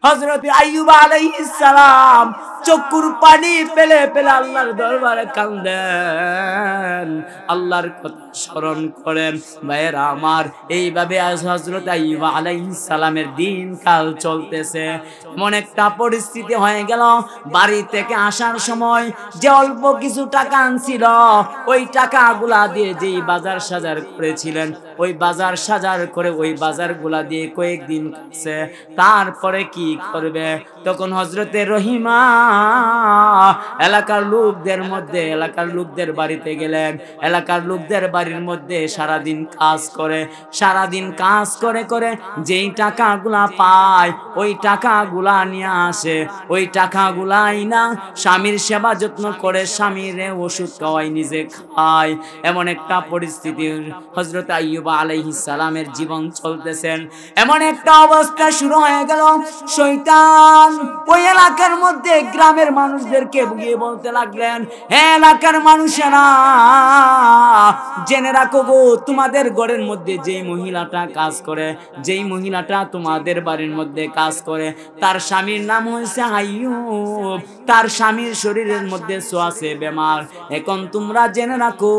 হযরত আইয়ুব আলাইহিস সালাম চক্ষুর পানি ফেলে ফেলে আল্লাহর দরবারে কাঁদেন, আল্লাহর কথা স্মরণ করেন। ভাইয়েরা আমার, এইভাবে হযরত আইয়ুব আলাইহিস সালামের দিন কাল চলতেছে। এমন একটা পরিস্থিতি হয়ে গেল, বাড়ি থেকে আসার সময় যে অল্প কিছু টাকা আনছিল, ওই টাকাগুলা দিয়ে যেই বাজার সাজার করেছিলেন, ওই বাজার সাজার করে ওই বাজারগুলা দিয়ে কয়েকদিন কাটছে। তারপরে কি করবে? তখন হযরতে রহিমা এলাকার লোকদের বাড়িতে গেলেন। এলাকার লোকদের বাড়ির মধ্যে সারাদিন কাজ করে করে যেই টাকাগুলা পায় ওই টাকাগুলা নিয়ে আসে। ওই টাকাগুলাই না স্বামীর সেবা যত্ন করে, স্বামীর ওষুধ খাওয়ায়, নিজে খায়। এমন একটা পরিস্থিতি হযরত আইয়ুব আলাইহিস সালামের জীবন চলতেছেন। এমন একটা অবস্থা শুরু হয়ে গেল, শয়তান ওই এলাকার মধ্যে গ্রামের মানুষদেরকে গিয়ে বলতে লাগলেন, হে এলাকার মানুষেরা, জেনে রাখো গো, তোমাদের ঘরের মধ্যে যেই মহিলাটা কাজ করে, যেই মহিলাটা তোমাদের বাড়ির মধ্যে কাজ করে, তার স্বামীর নাম হয়েছে আইয়ুব। তার স্বামীর শরীরের মধ্যে ছোঁয়াচে বেমার। এখন তোমরা জেনে রাখো,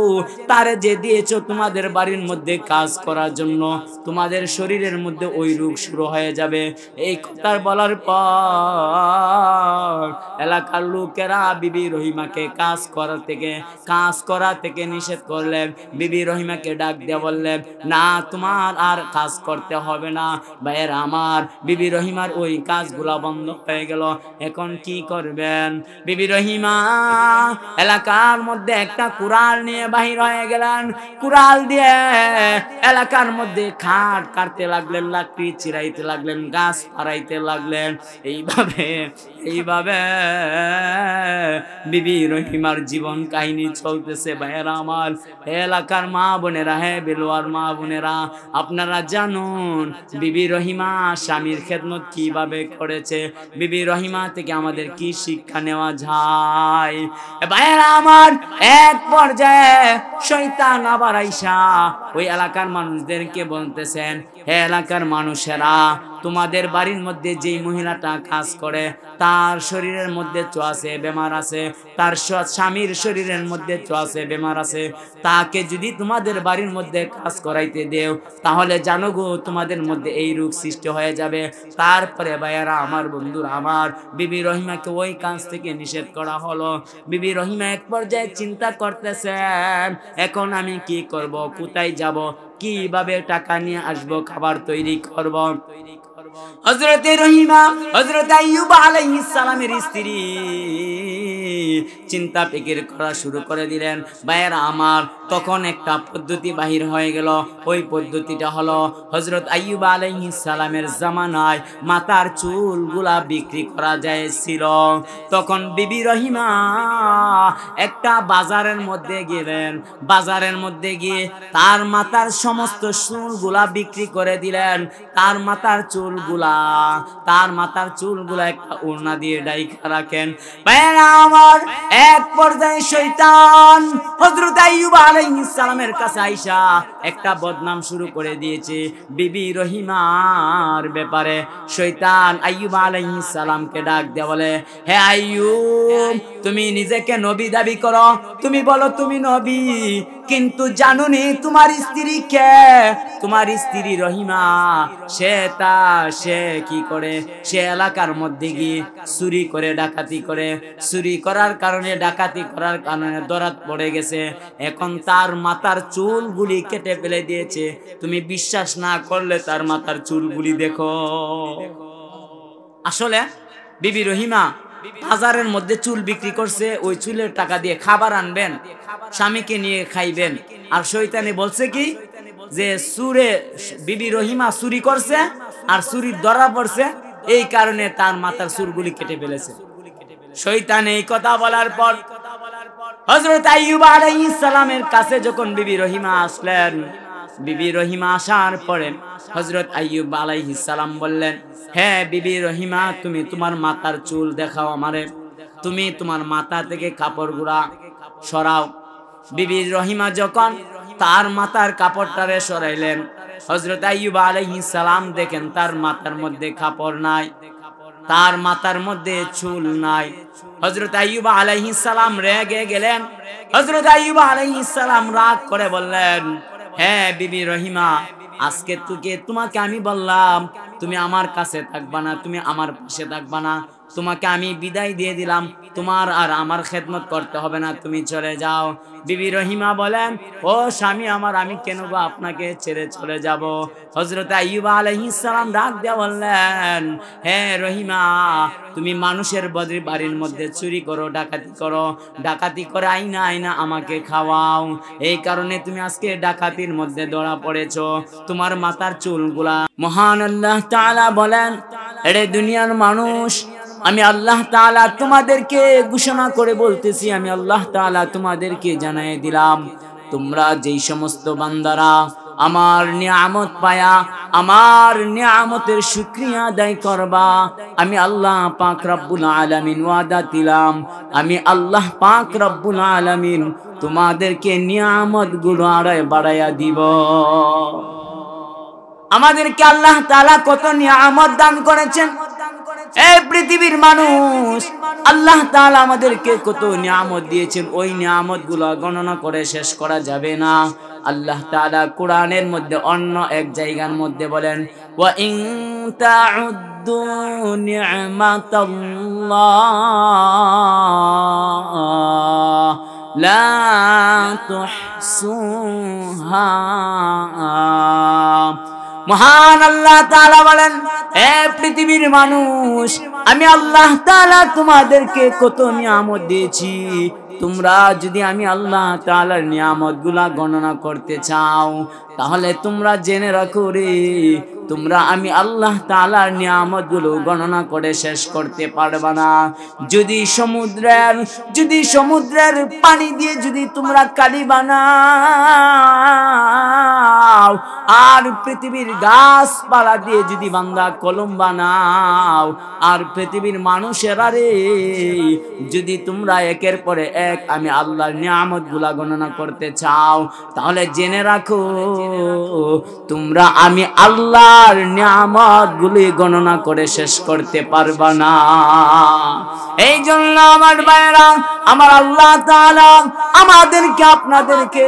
তারে যে দিয়েছো তোমাদের বাড়ির মধ্যে কাজ করার জন্য, তোমাদের শরীরের মধ্যে ওই রোগ শুরু হয়ে যাবে। এই কথা বলার পর এলাকার লোকেরা বিবি রহিমাকে কাজ করা থেকে নিষেধ করলেন। বিবি রহিমাকে ডাক দিয়ে বললেন, না, তোমার আর কাজ করতে হবে না। ভাইয়েরা আমার, বিবি রহিমার ওই কাজগুলা বন্ধ হয়ে গেল। এখন কি করবেন? বিবি রহিমা এলাকার মধ্যে একটা কুড়াল নিয়ে বাহির হয়ে গেলেন। কুড়াল দিয়ে এলাকার মধ্যে খাট কাটতে লাগলেন, লাকড়ি চিরাইতে লাগলেন, গাছ ফাড়াইতে লাগলেন। এইভাবে বিবি রহিমার জীবন কাহিনী চলতেছে। ভাইয়েরা আমার, এলাকার মা বোনেরা, হ্যাঁ বেলোয়ার মা বোনেরা, আপনারা জানুন বিবি রহিমা স্বামীর খেদমত কিভাবে করেছে। বিবি রহিমা থেকে আমাদের কি শিক্ষা নেওয়া যায়? ভাইয়েরা আমার, এক পর্যায়ে শয়তান আবার আইসা ওই এলাকার মানুষদেরকে বলতেছেন, হে এলাকার মানুষেরা, তোমাদের বাড়ির মধ্যে যেই মহিলাটা কাজ করে তার শরীরের মধ্যে ছোঁয়াচে বেমার আছে, তার স্বামীর শরীরের মধ্যে ছোঁয়াচে বেমার আছে, তাকে যদি তোমাদের বাড়ির মধ্যে কাজ করাইতে দেও, তাহলে জানো গো, তোমাদের মধ্যে এই রোগ সৃষ্টি হয়ে যাবে। তারপরে ভাইয়ারা আমার, বন্ধুরা আমার, বিবি রহিমাকে ওই কাজ থেকে নিষেধ করা হলো। বিবি রহিমা এক পর্যায়ে চিন্তা করতেছেন, এখন আমি কি করব, কোথায় যাব, কিভাবে টাকা নিয়ে আসবো, খাবার তৈরি করব। হযরতে রহিমা হযরত আইয়ুব আলাইহিস সালামের স্ত্রী চিন্তা ফিকির করা শুরু করে দিলেন। ভাইয়েরা আমার, তখন একটা পদ্ধতি বাহির হয়ে গেল। ওই পদ্ধতিটা হলো, হযরত আইয়ুব আলাইহিস সালামের জামানায় মাথার চুলগুলা বিক্রি করা যায়ছিল। তখন বিবি রহিমা একটা বাজারের মধ্যে গেলেন। বাজারের মধ্যে গিয়ে তার মাথার সমস্ত চুলগুলা বিক্রি করে দিলেন। তার মাথার চুলগুলা একটা ওড়না দিয়ে ঢাইকা রাখেন। ভাইয়েরা আমার, এক পর্যায়ে শয়তান হযরত আইয়ুব আলাইহিস সালামের কাছে আইসা একটা বদনাম শুরু করে দিয়েছে বিবি রহিমার ব্যাপারে। শয়তান আইয়ুব আলাইহিস সালামকে ডাক দিয়ে বলে, হে আইয়ুব, তুমি নিজেকে নবী দাবি করো, তুমি বলো তুমি নবী, কিন্তু জানোনি তোমার স্ত্রী কে? তোমার স্ত্রী রহিমা, সে কি করে, সে এলাকার মধ্যে গিয়ে চুরি করে, ডাকাতি করে, চুরি করার কারণে, ডাকাতি করার কারণে ধরাত পড়ে গেছে। এখন তার মাথার চুলগুলি কেটে ফেলে দিয়েছে। তুমি বিশ্বাস না করলে তার মাথার চুলগুলি দেখো। আসলে বিবি রহিমা বাজারের মধ্যে চুল বিক্রি করছে, ওই চুলের টাকা দিয়ে খাবার আনবেন, স্বামীকে নিয়ে খাইবেন। আর শয়তানে বলছে কি, যে বিবি রহিমা চুরি করছে আর চুরির ধরা পড়ছে, এই কারণে তার মাথার চুলগুলি কেটে ফেলেছে। শয়তান এই কথা বলার পর হযরত আইয়ুব আলাইহিস সালামের কাছে যখন বিবি রহিমা আসলেন, বিবি রহিমা আসার পরে হযরত আইয়ুব আলাইহিস সালাম বললেন, হ্যাঁ বিবি রহিমা, তুমি তোমার মাথার চুল দেখাও আমারে, তুমি তোমার মাথা থেকে কাপড়গুলা সরাও। বিবি রহিমা যখন তার মাথার কাপড়টারে সরাইলেন, হযরত আইয়ুব আলাইহিস সালাম দেখেন তার মাথার মধ্যে কাপড় নাই। তার মাথার মধ্যে চুল নাই। হযরত আইয়ুব আলাইহিস সালাম রেগে গেলেন। হযরত আইয়ুব আলাইহিস সালাম রাগ করে বললেন, হ্যাঁ বিবি রহিমা, আজকে তোমাকে আমি বললাম তুমি আমার কাছে থাকবা না, তুমি আমার পাশে থাকবা না, তোমাকে আমি বিদায় দিয়ে দিলাম, তোমার আর আমার খেদমত করতে হবে না, তুমি চলে যাও। বিবি রহিমা বলেন, ও স্বামী আমার, আমি কেন বা আপনাকে ছেড়ে চলে যাব? হযরত আইয়ুব আলাইহিস সালাম ডাক দিয়ে বললেন, হ্যাঁ রহিমা, তুমি মানুষের বাড়ির মধ্যে চুরি করো, ডাকাতি করো, ডাকাতি করে আইনা আইনা আমাকে খাওয়াও, এই কারণে তুমি আজকে ডাকাতির মধ্যে ধরা পড়েছো, তোমার মাথার চুলগুলা। মহান আল্লাহ তাআলা বলেন, এরে দুনিয়ার মানুষ, আমি আল্লাহ তাআলা তোমাদেরকে ঘোষণা করে বলতেছি, আমি আল্লাহ তাআলা তোমাদেরকে জানিয়ে দিলাম, তোমরা যেই সমস্ত বান্দারা আমার নিয়ামত পায়া আমার নিয়ামতের শুকরিয়া আদায় করবা, আমি আল্লাহ পাক রব্বুল আলামিন ওয়াদা দিলাম, আমি আল্লাহ পাক রব্বুল আলামিন তোমাদেরকে নিয়ামতগুলো আরো বাড়ায়া দিব। আমাদেরকে আল্লাহ তাআলা কত নিয়ামত দান করেছেন। এই পৃথিবীর মানুষ, আল্লাহ তাআলা আমাদেরকে কত নিয়ামত দিয়েছেন, ওই নিয়ামতগুলো গণনা করে শেষ করা যাবে না। আল্লাহ তাআলা কোরআনের মধ্যে অন্য এক জায়গার মধ্যে বলেন, ওয়া ইন তাউদ্দু নি'মাতাল্লাহ লা তুহসুহা। মহান আল্লাহ তাআলা বলেন, হে পৃথিবীর মানুষ, আমি আল্লাহ তাআলা তোমাদেরকে কত নিয়ামত দিয়েছি, তোমরা যদি আমি আল্লাহ তাআলার নিয়ামতগুলা গণনা করতে চাও, তাহলে তোমরা জেনে রাখো রে, তোমরা আমি আল্লাহ তাআলার নিয়ামতগুলো গণনা করে শেষ করতে পারবে না। যদি সমুদ্রের পানি দিয়ে যদি তোমরা কালি বানাও, আর পৃথিবীর গাছপালা দিয়ে যদি বান্দা কলম বানাও, আর পৃথিবীর মানুষেরা রে, যদি তোমরা একের পরে এক আমি আল্লাহর নিয়ামতগুলা গণনা করতে চাও, তাহলে জেনে রাখো তোমরা আমি আল্লাহর নিয়ামতগুলি গণনা করে শেষ করতে পারবা না। এই জন্য আমার ভাইরা, আমার আল্লাহ তাআলা আমাদেরকে আপনাদেরকে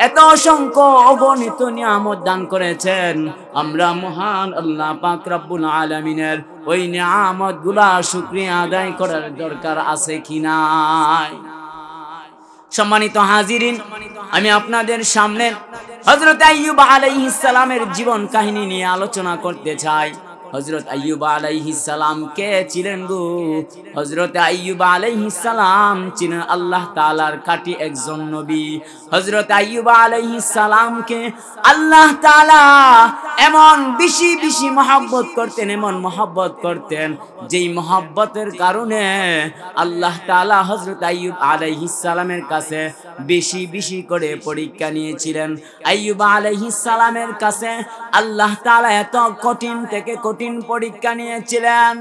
এত অসংখ্য অগণিত নিয়ামত দান করেছেন। আমরা মহান আল্লাহ পাক রব্বুল আলামিনের ওই নিয়ামতগুলা শুকরিয়া আদায় করার দরকার আছে কি নাই? সম্মানিত হাজিরিন, আমি আপনাদের সামনে হযরত আইয়ুব আলাইহিস সালামের জীবন কাহিনী নিয়ে আলোচনা করতে চাই। হযরত আইয়ুব আলাইহিস সালাম কে ছিলেন গো? হযরত আইয়ুব আলাইহিস সালাম ছিলেন আল্লাহ তাআলার খাঁটি একজন নবী। হযরত আইয়ুব আলাইহিস সালামকে আল্লাহ তাআলা এমন বেশি বেশি মহব্বত করতেন, এমন মহব্বত করতেন, যেই মহব্বতের কারণে আল্লাহ তাআলা হযরত আইয়ুব আলাইহিস সালামের কাছে বেশি বেশি করে পরীক্ষা নিয়েছিলেন। আইয়ুব আলাইহিস সালামের কাছে আল্লাহ তাআলা এত কঠিন থেকে কঠিন পরীক্ষা নিয়েছিলেন,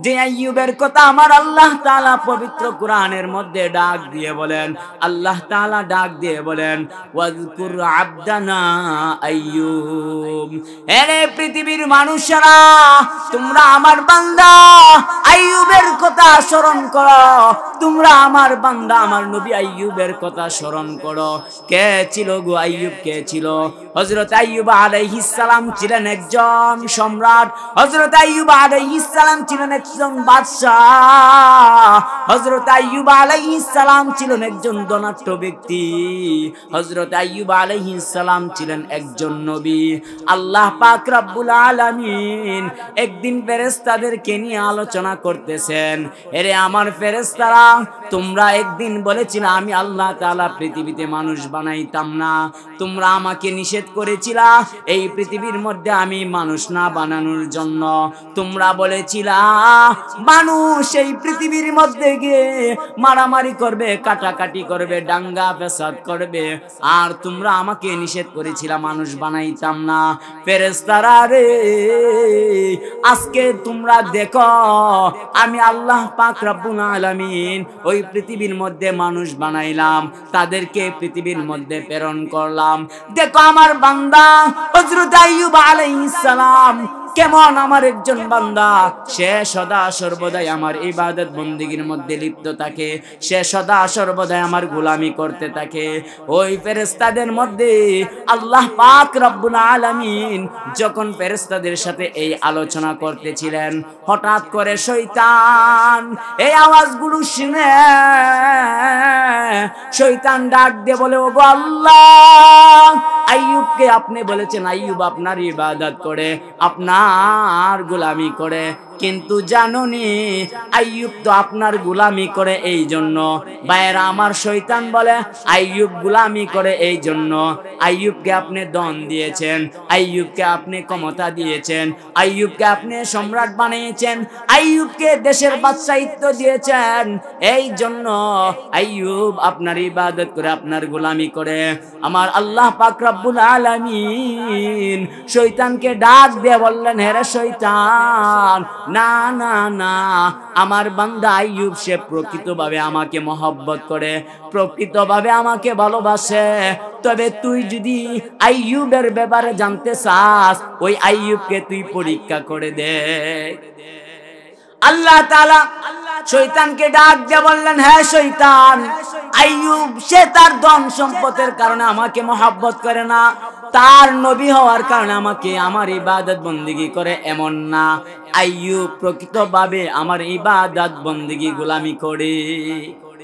যে আইয়ুবের কথা আমার আল্লাহ তাআলা পবিত্র কোরআনের মধ্যে ডাক দিয়ে বলেন, আল্লাহ তাআলা ডাক দিয়ে বলেন, ওয়াজকুর আবদানা আইয়ুব। এরে পৃথিবীর মানুষেরা, তোমরা আমার বান্দা আইয়ুবের কথা স্মরণ করো, তোমরা আমার বান্দা আমার নবী আইয়ুবের কথা স্মরণ করো। কে ছিল গো আইয়ুব? কে ছিল? হযরত আইয়ুব আলাইহিস সালাম ছিলেন একজন সম্রাট। হযরত আইয়ুব আলাইহিস সালাম ছিলেন একজন বাদশাহ। হযরত আইয়ুব আলাইহিস সালাম ছিলেন একজন ধনাঢ্য ব্যক্তি। হযরত আইয়ুব আলাইহিস সালাম ছিলেন একজন নবী। আল্লাহ পাক রব্বুল আলামিন একদিন ফেরেশতাদেরকে নিয়ে আলোচনা করতেছেন, এরে আমার ফেরেশতারা, তোমরা একদিন বলেছিলে আমি আল্লাহ তাআলা পৃথিবীতে মানুষ বানাইতাম না, তোমরা আমাকে নিষেধ করেছিলা এই পৃথিবীর মধ্যে আমি মানুষ না বানানোর জন্য। তোমরা বলেছিলা মানুষ এই পৃথিবীর মধ্যে গিয়ে মারামারি করবে, কাটাকাটি করবে, দাঙ্গা ফ্যাসাদ করবে, আর তোমরা আমাকে নিষেধ করেছিলা মানুষ বানাইতাম না। ফেরেশতারা রে, আজকে তোমরা দেখো আমি আল্লাহ পাক রব্বুল আলামিন ওই পৃথিবীর মধ্যে মানুষ বানাইলাম, তাদেরকে পৃথিবীর মধ্যে প্রেরণ করলাম। দেখো আমার বান্দা হযরত আইয়ুব আলাইহিস সালাম কেমন আমার একজন বান্দা, সে সদা সর্বদাই আমার ইবাদত বন্দেগীর মধ্যে লিপ্ত থাকে, সে সদা সর্বদাই আমার গোলামি করতে থাকে। ওই ফেরেশতাদের মধ্যে আল্লাহ পাক রব্বুল আলামিন যখন ফেরেশতাদের সাথে এই আলোচনা করতেছিলেন, হঠাৎ করে শয়তান এই আওয়াজগুলো শুনে শয়তান ডাক দিয়ে বলে, ওগো আল্লাহ, আইয়ুবকে আপনি বলেছেন আইয়ুব আপনার ইবাদত করে, আপনার গোলামি করে, কিন্তু জানুনি আইয়ুব তো আপনার গোলামি করে এই জন্য। ভাইয়েরা আমার, শয়তান বলে আইয়ুব গোলামি করে এই জন্য, আইয়ুবকে আপনি দন দিয়েছেন, আইয়ুবকে আপনি ক্ষমতা দিয়েছেন, আইয়ুবকে আপনি সম্রাট বানিয়েছেন, আইয়ুবকে দেশের বাদশাহিত্ব দিয়েছেন, এই জন্য আইয়ুব আপনার ইবাদত করে, আপনার গোলামি করে। আমার আল্লাহ পাক রব্বুল আলামিন শয়তানকে ডাক দিয়ে বললেন, হেরে শয়তান, না না না, আমার বান্দা আইয়ুব সে প্রকৃতভাবে আমাকে মহব্বত করে, প্রকৃতভাবে আমাকে ভালোবাসে। তবে তুই যদি আইয়ুবের ব্যাপারে জানতে চাস, ওই আইয়ুবকে তুই পরীক্ষা করে দে। আল্লাহ তাআলা শয়তানকে ডাক দিয়ে বললেন, হ্যাঁ শয়তান, আইয়ুব সে তার ধন সম্পদের কারণে আমাকে মহব্বত করে না, তার নবী হওয়ার কারণে আমাকে আমার ইবাদত বন্দেগী করে এমন না, আইয়ুব প্রকৃতভাবে আমার ইবাদত বন্দেগী গোলামি করে।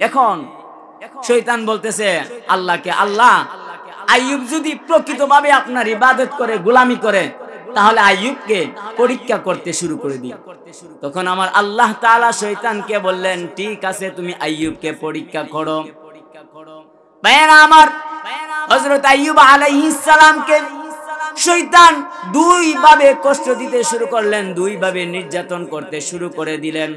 এখন শয়তান বলতেছে আল্লাহকে, আল্লাহ, আইয়ুব যদি প্রকৃতভাবে আপনার ইবাদত করে, গোলামি করে, তাহলে আইয়ুবকে পরীক্ষা করতে শুরু করে দিই। তখন আমার আল্লাহ তাআলা শয়তানকে বললেন, ঠিক আছে, তুমি আইয়ুবকে পরীক্ষা করো। ভাইয়েরা আমার, হযরত আইয়ুব আলাইহিস সালামকে শয়তান দুই ভাবে কষ্ট দিতে শুরু করলেন, দুই ভাবে নির্যাতন করতে শুরু করে দিলেন।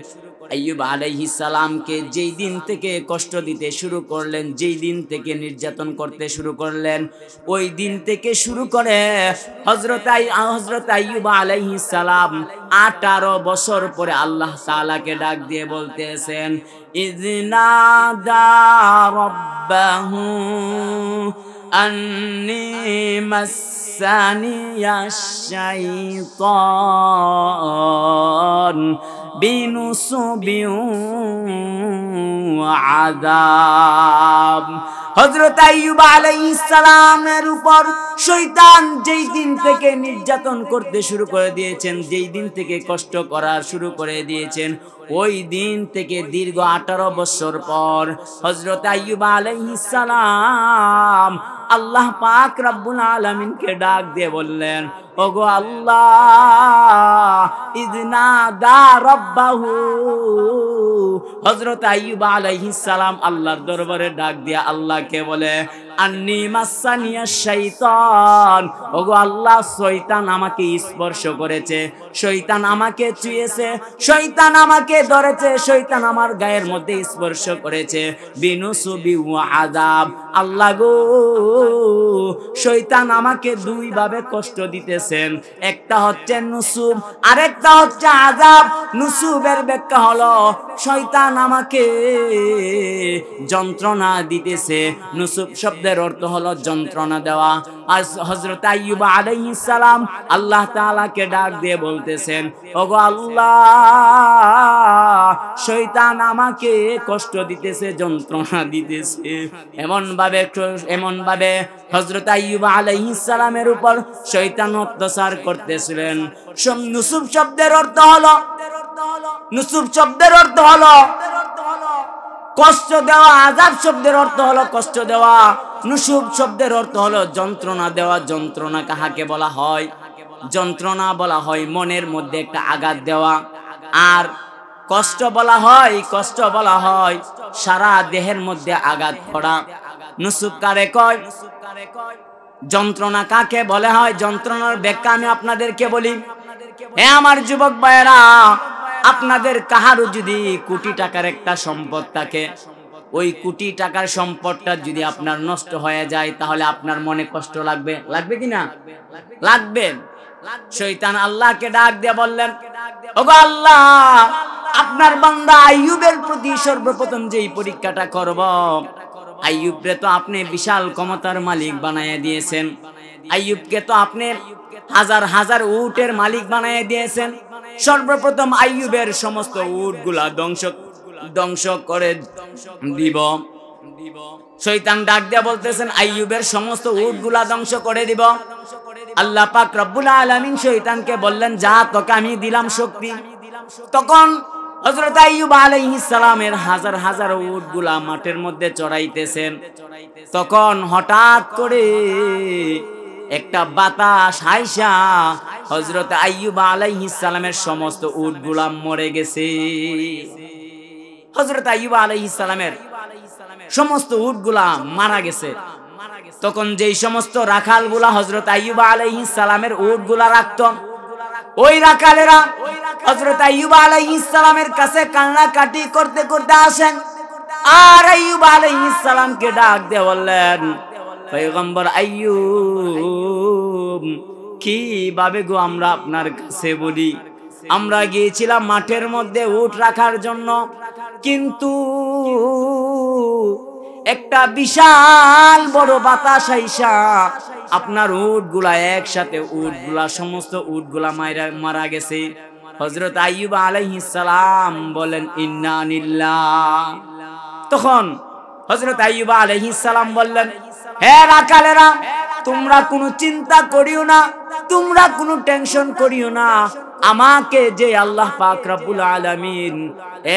আইয়ুব আলাইহিস সালামকে যেই দিন থেকে কষ্ট দিতে শুরু করলেন, যেই দিন থেকে নির্যাতন করতে শুরু করলেন, ওই দিন থেকে শুরু করে হযরত আইয়ুব আলাইহিস সালাম 18 বছর পরে আল্লাহ তাআলাকে ডাক দিয়ে বলতেছেন, ইযনাদা রাব্বাহু আন্নী মাসানিয়াশ শাইতান বিনুসুবি ওয়া আযাব। হযরত আইয়ুব আলাইহিস সালামের উপর শয়তান যেই দিন থেকে নির্যাতন করতে শুরু করে দিয়েছেন, যেই দিন থেকে কষ্ট করা শুরু করে দিয়েছেন, ওই দিন থেকে দীর্ঘ 18 বছর পর হযরত আইয়ুব আলাইহিস সালাম আল্লাহ পাক রব্বুল আলামিনকে ডাক দিয়ে বললেন, ওগো আল্লাহ, ইযনাদা রাব্বাহু। হযরত আইয়ুব আলাইহিস সালাম আল্লাহর দরবারে ডাক দিয়ে আল্লাহকে বলে, আন্নী মাসানিয়াশ শাইতান, ওগো আল্লাহ, শয়তান আমাকে স্পর্শ করেছে, শয়তান আমাকে ছুঁয়েছে, শয়তান আমাকে ধরেছে, শয়তান আমার গায়ের মধ্যে স্পর্শ করেছে, বিনুসুবি ওয়া আযাব। আল্লাহ গো, শয়তান আমাকে দুই ভাবে কষ্ট দিতেছেন, একটা হচ্ছে নুসুব, আরেকটা হচ্ছে আযাব। নুসুবের ব্যাখ্যা হলো শয়তান আমাকে যন্ত্রণা দিতেছে, নুসুব শব্দের অর্থ হলো যন্ত্রণা দেওয়া। আর হযরত আইয়ুব আলাইহিস সালাম আল্লাহ তাআলাকে ডাক দিয়ে বলতেছেন, ওগো আল্লাহ, শয়তান আমাকে কষ্ট দিতেছে, যন্ত্রণা দিতেছে। এমন ভাবে হযরত আইয়ুব আলাইহিস সালামের উপর শয়তান অত্যাচার করতেছিলেন। নুসুব শব্দের অর্থ হলো কষ্ট দেওয়া, আযাব শব্দের অর্থ হলো কষ্ট দেওয়া, নুসুব শব্দের অর্থ হলো যন্ত্রণা দেওয়া। যন্ত্রণা কাহাকে বলা হয়? যন্ত্রণা বলা হয় মনের মধ্যে একটা আঘাত দেওয়া, আর কষ্ট বলা হয় সারা দেহের মধ্যে আঘাত করা। নুসুব কারে কয়? যন্ত্রণা কাকে বলা হয়? যন্ত্রণার ব্যাখ্যা আমি আপনাদেরকে বলি। হ্যাঁ আমার যুবক ভাইয়েরা, আপনাদের কাহারও যদি কোটি টাকার একটা সম্পদ থাকে, ওই কোটি টাকার সম্পদটা যদি আপনার নষ্ট হয়ে যায়, তাহলে আপনার মনে কষ্ট লাগবে? লাগবে কিনা? লাগবে। শয়তান আল্লাহকে ডাক দিয়ে বললেন, ওগো আল্লাহ, আপনার বান্দা আইয়ুবের প্রতি সর্বপ্রথম যেই পরীক্ষাটা করব, আইয়ুবকে তো আপনি বিশাল ক্ষমতার মালিক বানাইয়া দিয়েছেন, আইয়ুবকে তো আপনি হাজার হাজার উটের মালিক বানিয়ে দিয়েছেন। সর্বপ্রথম আইয়ুবের সমস্ত উটগুলা ধ্বংস করে দিব। শয়তান ডাক দিয়ে বলতেছেন আইয়ুবের সমস্ত উটগুলা ধ্বংস করে দিব। আল্লাহ পাক রব্বুল আলামিন শয়তানকে বললেন, যা তোকে আমি দিলাম শক্তি। তখন হযরত আইয়ুব আলাইহিস সালামের হাজার হাজার উটগুলা মাঠের মধ্যে চড়াইতেছেন। তখন হঠাৎ করে একটা বাতাস আইসা হযরত আইয়ুব আলাইহিস সালামের সমস্ত উটগুলা মরে গেছে। হযরত আইয়ুব আলাইহিস সালামের সমস্ত উটগুলা মারা গেছে। তখন যেই সমস্ত রাখালগুলা হযরত আইয়ুব আলাইহিস সালামের উটগুলা রাখত, ওই রাখালেরা হযরত আইয়ুব আলাইহিস সালামের কাছে কান্নাকাটি করতে করতে আসেন। আর আইয়ুব আলাইহিস সালামকে ডাক দিয়ে বললেন, পয়গম্বর আইয়ুব, কিভাবে গো আমরা আপনার কাছে বলি, আমরা গিয়েছিলাম মাঠের মধ্যে উট রাখার জন্য, কিন্তু একটা বিশাল বড় বাতাস আইসা আপনার উটগুলা একসাথে সমস্ত উটগুলা মারা গেছে। হযরত আইয়ুব আলাইহিস সালাম বলেন, ইন্না লিল্লাহ। তখন হযরত আইয়ুব আলাইহিস সালাম বললেন, হে রাখালেরা, তোমরা কোনো চিন্তা করিও না, তোমরা কোনো টেনশন করিও না। আমাকে যে আল্লাহ পাক রব্বুল আলামিন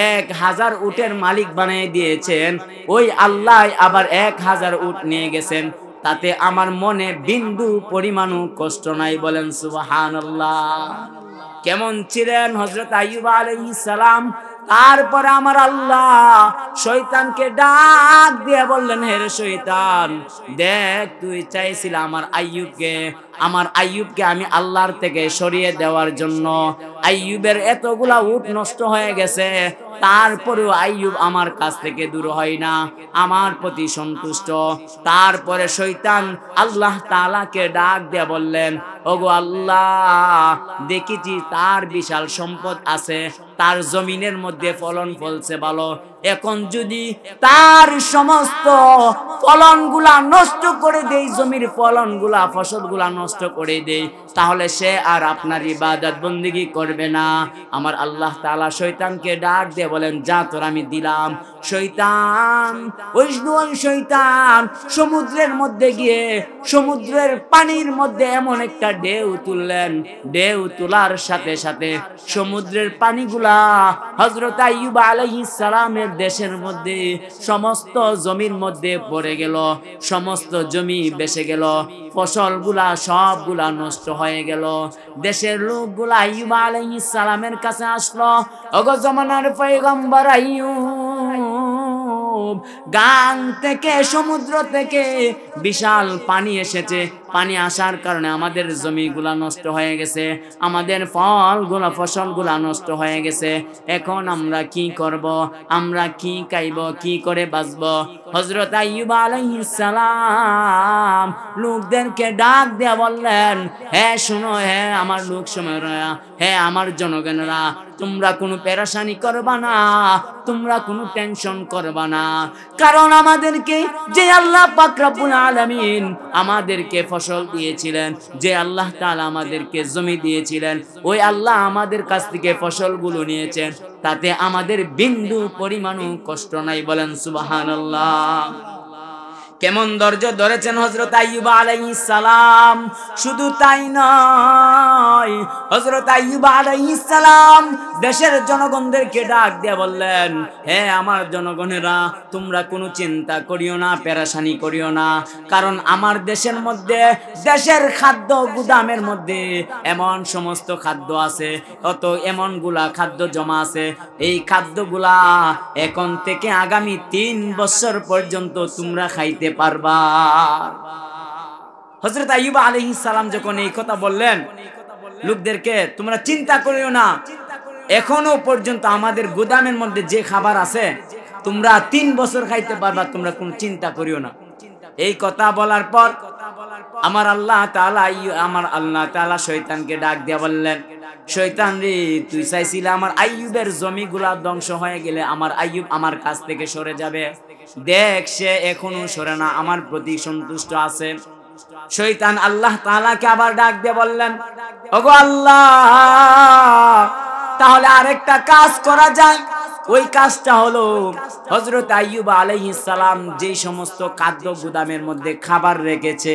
1000 উটের মালিক বানিয়ে দিয়েছেন, ওই আল্লাহ আবার 1000 উট নিয়ে গেছেন, তাতে আমার মনে বিন্দু পরিমাণও কষ্ট নাই। বলেন সুবহানাল্লাহ। কেমন ছিলেন হযরত আইয়ুব আলাইহিস সালাম? তারপরে আমার আল্লাহ শয়তানকে ডাক দিয়ে বললেন, হে শয়তান, দেখ, তুই চাইছিলি আমার আইয়ুবকে আমি আল্লাহর থেকে সরিয়ে দেওয়ার জন্য। আইয়ুবের এতগুলা উট নষ্ট হয়ে গেছে, তারপরেও আইয়ুব আমার কাছ থেকে দূর হয় না, আমার প্রতি সন্তুষ্ট। তারপরে শয়তান আল্লাহ তাআলাকে ডাক দিয়ে বললেন, ওগো আল্লাহ, দেখেছি তার বিশাল সম্পদ আছে, তার জমিনের মধ্যে ফলন ফলছে ভালো, এখন যদি তার সমস্ত ফলনগুলা নষ্ট করে দেই, জমির ফলনগুলা ফসলগুলা নষ্ট করে দেই, তাহলে সে আর আপনার ইবাদত বন্দেগী করবে না। আমার আল্লাহ তাআলা শয়তানকে ডাক দিয়ে বলেন, যা তোর আমি দিলাম। শয়তান ওই শয়তান সমুদ্রের মধ্যে গিয়ে সমুদ্রের পানির মধ্যে এমন একটা ঢেউ তুললেন, ঢেউ তোলার সাথে সাথে সমুদ্রের পানিগুলা হযরত আইয়ুব আলাইহিস সালামের দেশের মধ্যে সমস্ত জমির মধ্যে পড়ে গেল, সমস্ত জমি বেসে গেল, ফসলগুলা সবগুলা নষ্ট হয়ে গেল। দেশের লোকগুলা আইয়ুব আলাইহিস সালামের কাছে আসলো, ওগো জমানার পয়গম্বর আইয়ুব, গান থেকে সমুদ্র থেকে বিশাল পানি এসেছে, পানি আসার কারণে আমাদের জমিগুলা নষ্ট হয়ে গেছে, আমাদের ফসলগুলা নষ্ট হয়ে গেছে, এখন আমরা কি করব, আমরা কি খাইব, কি করে বাঁচব? হযরত আইয়ুব আলাইহিস সালাম লোকদেরকে ডাক দিয়ে বললেন, হে শুনো, হে আমার লোক সময়েরা, হে আমার জনগণেরা, তোমরা কোনো পেরেশানি করবা না, তোমরা কোনো টেনশন করবা না, কারণ আমাদেরকে যে আল্লাহ পাক রব্বুল আলামিন আমাদেরকে ফসল দিয়েছিলেন, যে আল্লাহ তাআলা আমাদেরকে জমি দিয়েছিলেন, ওই আল্লাহ আমাদের কাছ থেকে ফসলগুলো নিয়েছেন, তাতে আমাদের বিন্দু পরিমাণও কষ্ট নাই। বলেন সুবহানাল্লাহ। কেমন ধৈর্য ধরেছেন হযরত আইয়ুব আলাইহিস সালাম। শুধু তাই নয়, হযরত আইয়ুব আলাইহিস সালাম দেশের জনগণদেরকে ডাক দিয়ে বললেন, হে আমার জনগণেরা, তোমরা কোনো চিন্তা করিও না, পেরেশানি করিও না, কারণ আমার দেশের মধ্যে, দেশের খাদ্য গুদামের মধ্যে এমন সমস্ত খাদ্য আছে, এমনগুলা খাদ্য জমা আছে, এই খাদ্যগুলা এখন থেকে আগামী 3 বছর পর্যন্ত তোমরা খাইতে পারবা। হযরত আইয়ুব আলাইহিস সালাম যখন এই কথা বললেন লোকদেরকে, তোমরা চিন্তা করিও না, এখনো পর্যন্ত আমাদের গুদামের মধ্যে যে খাবার আছে তোমরা 3 বছর খাইতে পারবা, তোমরা কোনো চিন্তা করিও না। এই কথা বলার পর আমার আল্লাহ তাআলা শয়তানকে ডাক দিয়ে বললেন, শয়তান রে, তুই চাইছিলি আমার আইয়ুবের জমিগুলা ধ্বংস হয়ে গেলে আমার আইয়ুব আমার কাছ থেকে সরে যাবে, দেখ সে এখনো সরে না, আমার প্রতি সন্তুষ্ট আছে। শয়তান আল্লাহ তাআলাকে আবার ডাক দিয়ে বললেন, ওগো আল্লাহ, তাহলে আরেকটা কাজ করা যায়। ওই কাজটা হলো হযরত আইয়ুব আলাইহিস সালাম যেই সমস্ত খাদ্য গুদামের মধ্যে খাবার রেখেছে,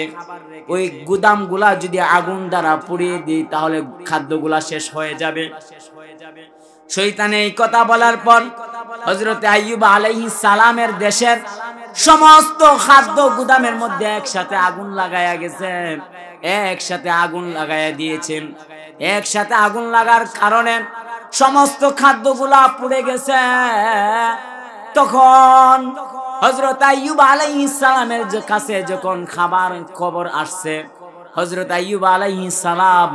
ওই গুদামগুলা যদি আগুন দ্বারা পুড়িয়ে দিই তাহলে খাদ্যগুলা শেষ হয়ে যাবে। শয়তান এই কথা বলার পর হযরত আইয়ুব আলাইহিস সালামের দেশের সমস্ত খাদ্য গুদামের মধ্যে একসাথে আগুন লাগায়া গেছে, একসাথে আগুন লাগায়া দিয়েছেন। একসাথে আগুন লাগার কারণে সমস্ত খাদ্যগুলা পুড়ে গেছে। তখন হযরত আইয়ুব আলাইহিস সালামের কাছে যখন খাবার খবর আসছে, হযরত আইয়ুব আলাইহিস সালাম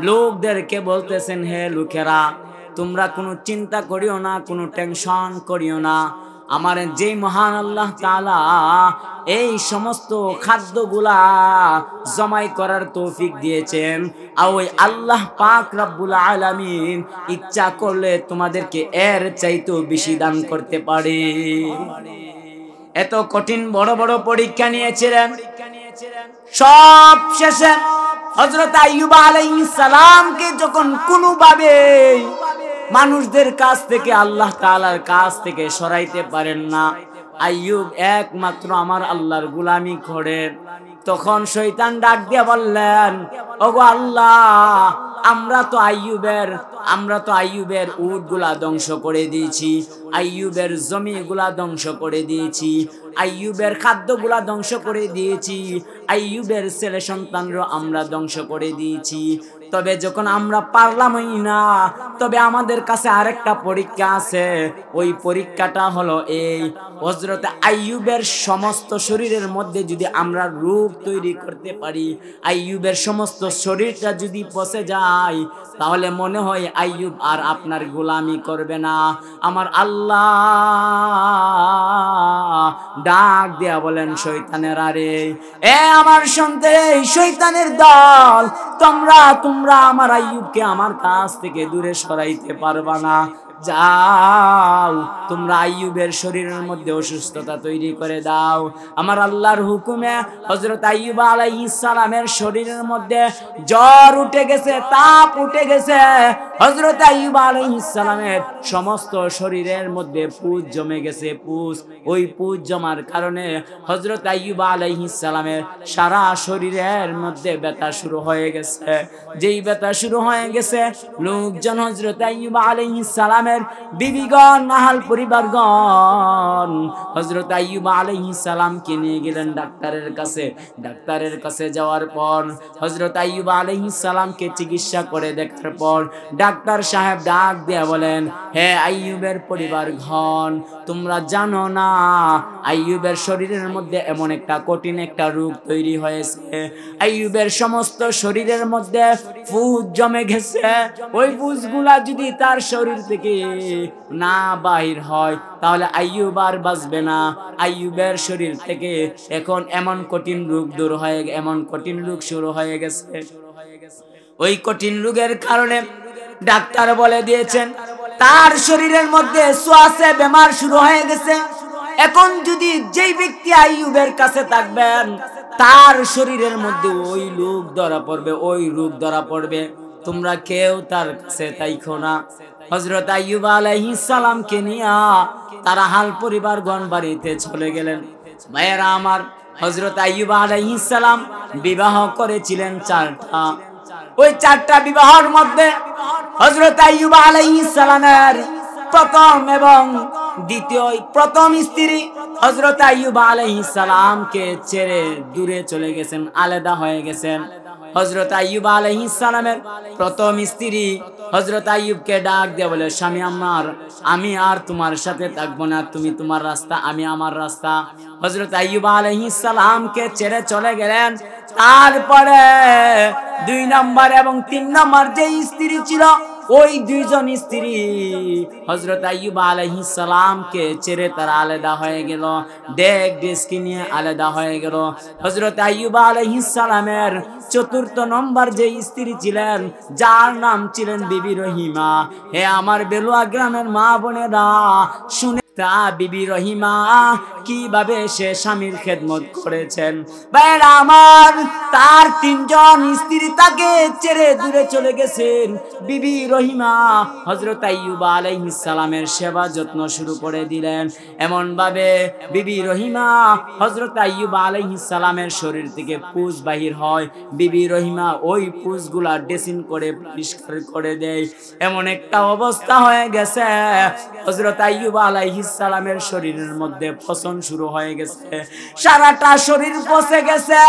লোকদেরকে বলতেছেন, হে লোকেরা, তোমরা কোনো চিন্তা করিও না, কোনো টেনশন করিও না। আমার যে মহান আল্লাহ তাআলা এই সমস্ত খাদ্যগুলা জমাই করার তৌফিক দিয়েছেন, আর ওই আল্লাহ পাক রব্বুল আলামিন ইচ্ছা করলে তোমাদেরকে এর চাইতেও বেশি দান করতে পারে। এত কঠিন বড় বড় পরীক্ষা নিয়েছিলেন। সব শেষে হযরত আইয়ুব আলাইহিস সালামকে যখন কোনোভাবে মানুষদের কাছ থেকে আল্লাহ তাআলার কাছ থেকে সরাইতে পারেন না, আইয়ুব একমাত্র আমার আল্লাহর গোলামি করেন, তখন শয়তান ডাক দিয়ে বললেন, ওগো আল্লাহ, আমরা তো আইয়ুবের উটগুলা ধ্বংস করে দিয়েছি, আইয়ুবের জমিগুলা ধ্বংস করে দিয়েছি, আইয়ুবের খাদ্যগুলা ধ্বংস করে দিয়েছি, আইয়ুবের ছেলে সন্তানরা আমরা ধ্বংস করে দিয়েছি। তবে যখন আমরা পারলামই না, তবে আমাদের কাছে আরেকটা পরীক্ষা আছে। ওই পরীক্ষাটা হলো এই, হযরত আইয়ুবের সমস্ত শরীরের মধ্যে যদি আমরা রূপ তৈরি করতে পারি, আইয়ুবের সমস্ত শরীরটা যদি পচে যায়, তাহলে মনে হয় আইয়ুব আর আপনার গোলামি করবে না। আমার আল্লাহ ডাক দিয়া বলেন, শয়তানের আরে, এ আমার সন্তান, শয়তানের দল, তোমরা আমার আইয়ুবকে আমার কাছ থেকে দূরে সরাইতে পারবা না। যাও, তোমরা আইয়ুবের শরীরের মধ্যে অসুস্থতা তৈরি করে দাও। আমার আল্লাহর হুকুমে হযরত আইয়ুব আলাইহিস সালামের শরীরের মধ্যে জ্বর উঠে গেছে, তাপ উঠে গেছে। হযরত আইয়ুব আলাইহিস সালামের সমস্ত শরীরের মধ্যে পুজ জমে গেছে, ওই পুজ জমার কারণে হযরত আইয়ুব আলাইহিস সালামের সারা শরীরের মধ্যে ব্যথা শুরু হয়ে গেছে। যেই ব্যথা শুরু হয়ে গেছে, লোকজন হযরত আইয়ুব আলাইহিস সালামের বিবিগণ, মাহাল পরিবারগণ হযরত আইয়ুব আলাইহিস সালামকে নিয়ে গেলেন ডাক্তারের কাছে। ডাক্তারের কাছে যাওয়ার পর হযরত আইয়ুব আলাইহিস সালামকে চিকিৎসা করে দেখার পর ডাক্তার সাহেব ডাক দিয়ে বলেন, হে আইয়ুবের পরিবারগণ, তোমরা জানো না আইয়ুবের শরীরের মধ্যে এমন একটা কঠিন একটা রোগ তৈরি হয়েছে। আইয়ুবের সমস্ত শরীরের মধ্যে পুজ জমে গেছে। ওই পুজগুলা যদি তার শরীর থেকে না বাহির হয়, তাহলে আইয়ুব আর বাঁচবে না। আইয়ুবের শরীর থেকে এখন এমন কঠিন রোগ দূর হয়ে, এমন কঠিন রোগ শুরু হয়ে গেছে। ওই কঠিন রোগের কারণে ডাক্তার বলে দিয়েছেন তার শরীরের মধ্যে শ্বাসে বেমার শুরু হয়ে গেছে। এখন যদি যেই ব্যক্তি আইয়ুবের কাছে থাকবেন, তার শরীরের মধ্যে ওই রোগ ধরা পড়বে, ওই রোগ ধরা পড়বে। তোমরা কেউ তার কাছে তাইখো না। হযরত আইয়ুব আলাইহিস সালামকে নিয়ে তারা হাল পরিবারগণ বাড়িতে চলে গেলেন। ভাইয়েরা আমার, হযরত আইয়ুব আলাইহিস সালাম বিবাহ করেছিলেন 4টা। ওই 4টা বিবাহের মধ্যে হযরত আইয়ুব আলাইহিস সালামের প্রথম এবং দ্বিতীয়, প্রথম স্ত্রী হযরত আইয়ুব আলাইহিস সালামকে ছেড়ে দূরে চলে গেছেন, আলাদা হয়ে গেছেন। হযরত আইয়ুব আলাইহিস সালামের প্রথম স্ত্রী হযরত আইয়ুবকে ডাক দিয়ে বলে, স্বামী আমার, আমি আর তোমার সাথে থাকবো না, তুমি তোমার রাস্তা, আমি আমার রাস্তা। হযরত আইয়ুব আলাইহিস সালামকে ছেড়ে চলে গেলেন। তারপরে 2 নম্বর এবং 3 নম্বর যে স্ত্রী ছিল, ওই 2 জন স্ত্রী হযরত আইয়ুব আলাইহিস সালামকে ছেড়ে তারা আলাদা হয়ে গেল, ডেস্কি নিয়ে আলাদা হয়ে গেল। হযরত আইয়ুব আলাইহিস সালামের 4র্থ নম্বর যে স্ত্রী ছিলেন, যার নাম ছিলেন বিবি রহিমা। হে আমার বেলুয়া গ্রামের মা বোনেরা, শুনে তা বিবি রহিমা কিভাবে সে স্বামীর খেদমত করেছেন। ভাইরা আমার, তার 3 জন স্ত্রী তাকে ছেড়ে দূরে চলে গেছেন। বিবি রহিমা হযরত আইয়ুব আলাইহিস সালামের সেবা যত্ন শুরু করে দিলেন। এমন ভাবে বিবি রহিমা হযরত আইয়ুব আলাইহিস সালামের শরীর থেকে পুঁজ বাহির হয়। বিবি রহিমা ওই পুঁজগুলা ড্রেসিং করে পরিষ্কার করে দেয়। এমন একটা অবস্থা হয়ে গেছে, হযরত আইয়ুব আলাইহিস সালামের শরীরের মধ্যে পচন শুরু হয়ে গেছে। সারাটা শরীর পচে গেছে।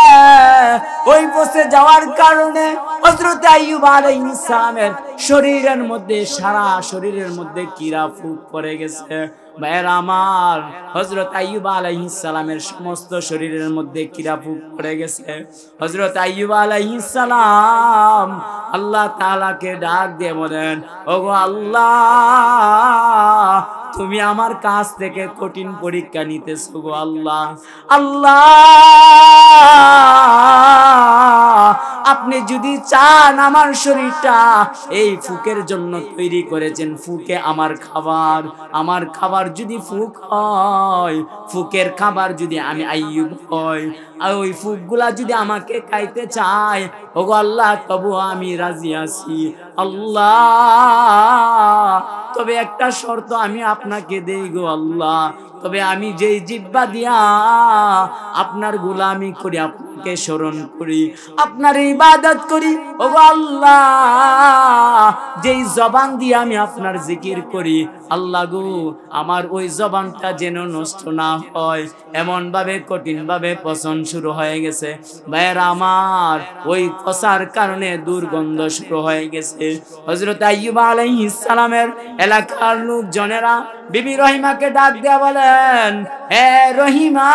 ওই পচে যাওয়ার কারণে হযরত আইয়ুব আলাইহিস সালামের শরীরের মধ্যে, সারা শরীরের মধ্যে কিরা ফুঁক পড়ে গেছে। ভাইরা আমার, হযরত আইয়ুব আলাইহিস সালামের সমস্ত শরীরের মধ্যে কিরা ফুঁক পড়ে গেছে। হযরত আইয়ুব আলাইহিস সালাম আল্লাহ তাআলাকে ডাক দিয়ে বলেন, ওগো আল্লাহ, তুমি আমার কাছ থেকে কঠিন পরীক্ষা নিতেছো গো আল্লাহ। আল্লাহ, আপনি যদি চান আমার শরীরটা এই ফুকের জন্য তৈরি করেছেন, ফুকে আমার খাবার যদি ফুক হয়, ফুকের খাবার যদি আমি আইয়ুব হয়, আর ওই ফুকগুলা যদি আমাকে খাইতে চায়, ওগো আল্লাহ, তবু আমি রাজি আছি আল্লাহ। তবে একটা শর্ত আমি আপনাকে দেই গো আল্লাহ, তবে আমি যেই জিহ্বা দিয়া আপনার গোলামি করি, আপনাকে স্মরণ করি, আপনার ইবাদত করি, ওগো আল্লাহ, যেই জবান দিয়ে আমি আপনার জিকির করি, আল্লাহ গো, আমার ওই জবানটা যেন নষ্ট না হয়। এমন ভাবে কঠিন ভাবে পচন শুরু হয়ে গেছে। ভাইয়েরা আমার, ওই পচার কারণে দুর্গন্ধ শুরু হয়ে গেছে। হযরত আইয়ুব আলাইহিস সালামের এলাকার লোকজনেরা বিবি রহিমাকে ডাক দেয়া বলেন, হে রহিমা,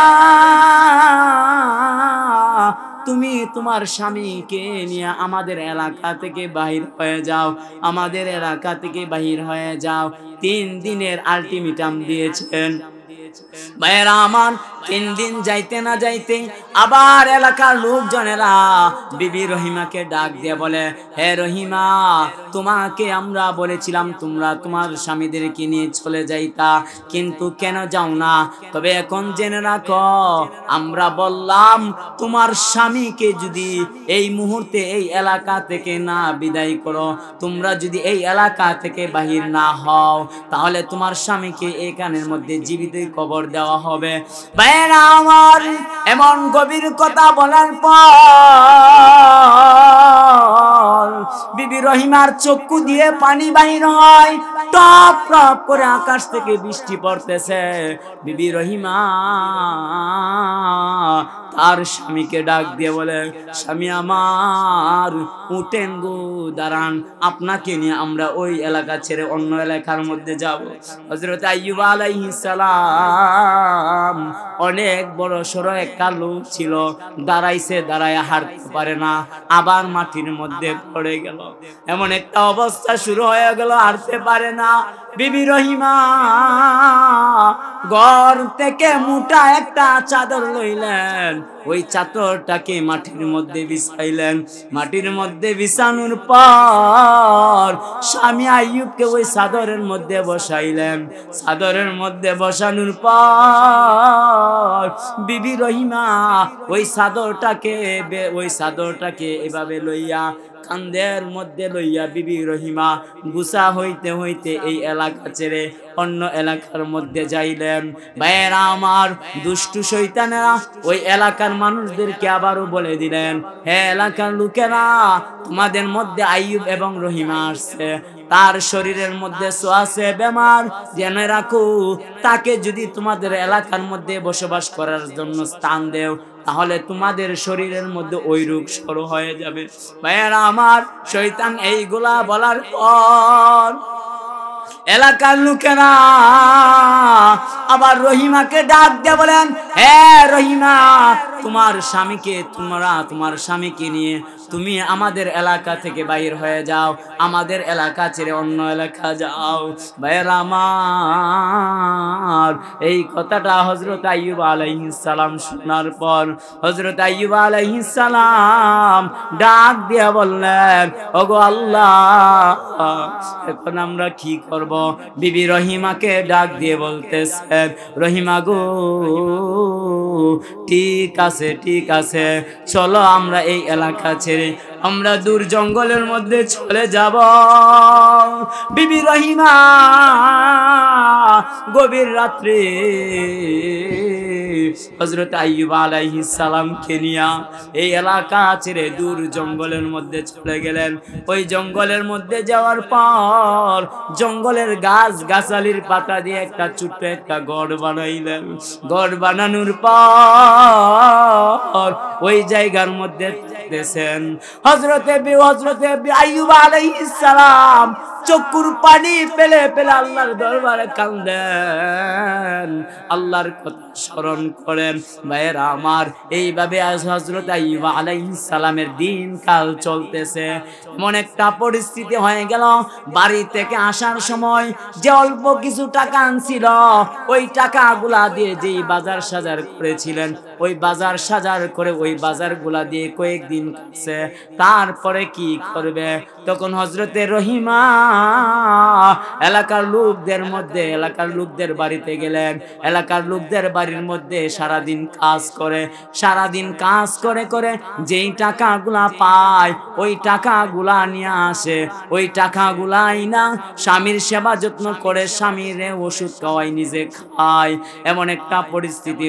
তুমি তোমার স্বামীকে নিয়ে আমাদের এলাকা থেকে বাহির হয়ে যাও, আমাদের এলাকা থেকে বাহির হয়ে যাও। 3 দিনের আলটিমেটাম দিয়েছেন। ভাইয়েরা আমার, 3 দিন যাইতে না যাইতে আবার এলাকার লোকজনেরা বিবি রহিমাকে ডাক দিয়ে বলে, হে রহিমা, তোমাকে আমরা বলেছিলাম তোমরা তোমার স্বামীদেরকে নিয়ে চলে যাইতা, কিন্তু কেন যাও না? তবে এখন জেনে রাখো, আমরা বললাম তোমার স্বামীকে যদি এই মুহূর্তে এই এলাকা থেকে না বিদায় করো, তোমরা যদি এই এলাকা থেকে বাহির না হও, তাহলে তোমার স্বামীকে এই কানের মধ্যে জীবিত কবর দেওয়া হবে। ভাইয়েরা আমার, এমন গভীর কথা বলার পর বিবি রহিমার চক্ষু দিয়ে পানি বাহির হয়, টপ টপ করে আকাশ থেকে বৃষ্টি পড়তেছে। বিবি রহিমা তার স্বামীকে ডাক দিয়ে বলে, স্বামী আমার, উঠেন গো, দাঁড়ান, আপনাকে নিয়ে আমরা ওই এলাকা ছেড়ে অন্য এলাকার মধ্যে যাব। হযরত আইয়ুব আলাইহিস সালাম অনেক বড় সড়ো একটা লোক ছিল, দাঁড়াইছে, দাঁড়ায় হাঁটতে পারে না, আবার মাটির মধ্যে পড়ে গেল। এমন একটা অবস্থা শুরু হয়ে গেল, হাঁটতে পারে না। বিবি রহিমা ঘর থেকে মোটা একটা চাদর লইলেন, ওই চাদরটাকে মাটির মধ্যে বিছাইলেন। মাটির মধ্যে বিছানোর পর স্বামী আইয়ুবকে ওই চাদরের মধ্যে বসাইলেন। চাদরের মধ্যে বসানোর পর বিবি রহিমা ওই চাদরটাকে এভাবে লইয়া, কান্দের মধ্যে লইয়া বিবি রহিমা গুছা হইতে হইতে এই এলাকা ছেড়ে অন্য এলাকার মধ্যে যাইলেন। ভাইয়েরা আমার, দুষ্টু শয়তানেরা ওই এলাকার মানুষদেরকে আবারও বলে দিলেন, হে এলাকার লোকেরা, তোমাদের মধ্যে আইয়ুব এবং রহিমা আসছে, তার শরীরের মধ্যে ছোঁয়াচে বেমার, জেনে রাখো, তাকে যদি তোমাদের এলাকার মধ্যে বসবাস করার জন্য স্থান দেও, তাহলে তোমাদের শরীরের মধ্যে ওই রোগ শুরু হয়ে যাবে। ভাইয়েরা আমার, শয়তান এইগুলা বলার পর এলাকার লোকেরা আবার রহিমাকে ডাক দিয়ে বলেন, হে রহিমা, তোমার স্বামীকে নিয়ে তুমি আমাদের এলাকা থেকে বাইর হয়ে যাও, আমাদের এলাকা ছেড়ে অন্য এলাকা যাও। ভাইয়েরা আমার, এই কথাটা হযরত আইয়ুব আলাইহিস সালাম শোনার পর হযরত আইয়ুব আলাইহিস সালাম ডাক দিয়া বললেন, ওগো আল্লাহ, এখন আমরা কি করব? বিবি রহিমাকে ডাক দিয়ে বলতেছেন, রহিমা গো, ঠিক আছে ঠিক আছে, চলো আমরা এই এলাকা ছেড়ে আমরা দূর জঙ্গলের মধ্যে চলে যাব। বিবি রহিমা গভীর রাত্রে হযরত আইয়ুব আলাইহিস সালামকে নিয়ে এই এলাকা ছেড়ে দূর জঙ্গলের মধ্যে চলে গেলেন। ওই জঙ্গলের মধ্যে যাওয়ার পর জঙ্গলের গাছ গাছালির পাতা দিয়ে একটা ছোট্ট একটা ঘর বানাইলেন। ঘর বানানোর পর ওই জায়গার মধ্যে দেখতেছেন হযরতে আইয়ুব আলাইহিস সালাম চক্ষুর পানি ফেলে ফেলে আল্লাহর দরবারে কাঁদেন, আল্লাহর কথা স্মরণ করেন। ভাইয়েরা আমার, এইভাবে হযরত আইয়ুব আলাইহিস সালামের দিন কাল চলতেছে। এমন একটা পরিস্থিতি হয়ে গেল, বাড়ি থেকে আসার সময় যে অল্প কিছু টাকা আনছিল, ওই টাকাগুলা দিয়ে যেই বাজার সাজার করেছিলেন, ওই বাজার সাজার করে ওই বাজারগুলা দিয়ে কয়েকদিন কাটছে। তারপরে কি করবে? তখন হযরতে রহিমা এলাকার লোকদের বাড়িতে গেলেন। এলাকার লোকদের বাড়ির মধ্যে সারাদিন কাজ করে করে যেই টাকাগুলা পায় ওই টাকাগুলা নিয়ে আসে। ওই টাকাগুলাই না স্বামীর সেবা যত্ন করে, স্বামীর ওষুধ খাওয়ায়, নিজে খায়। এমন একটা পরিস্থিতি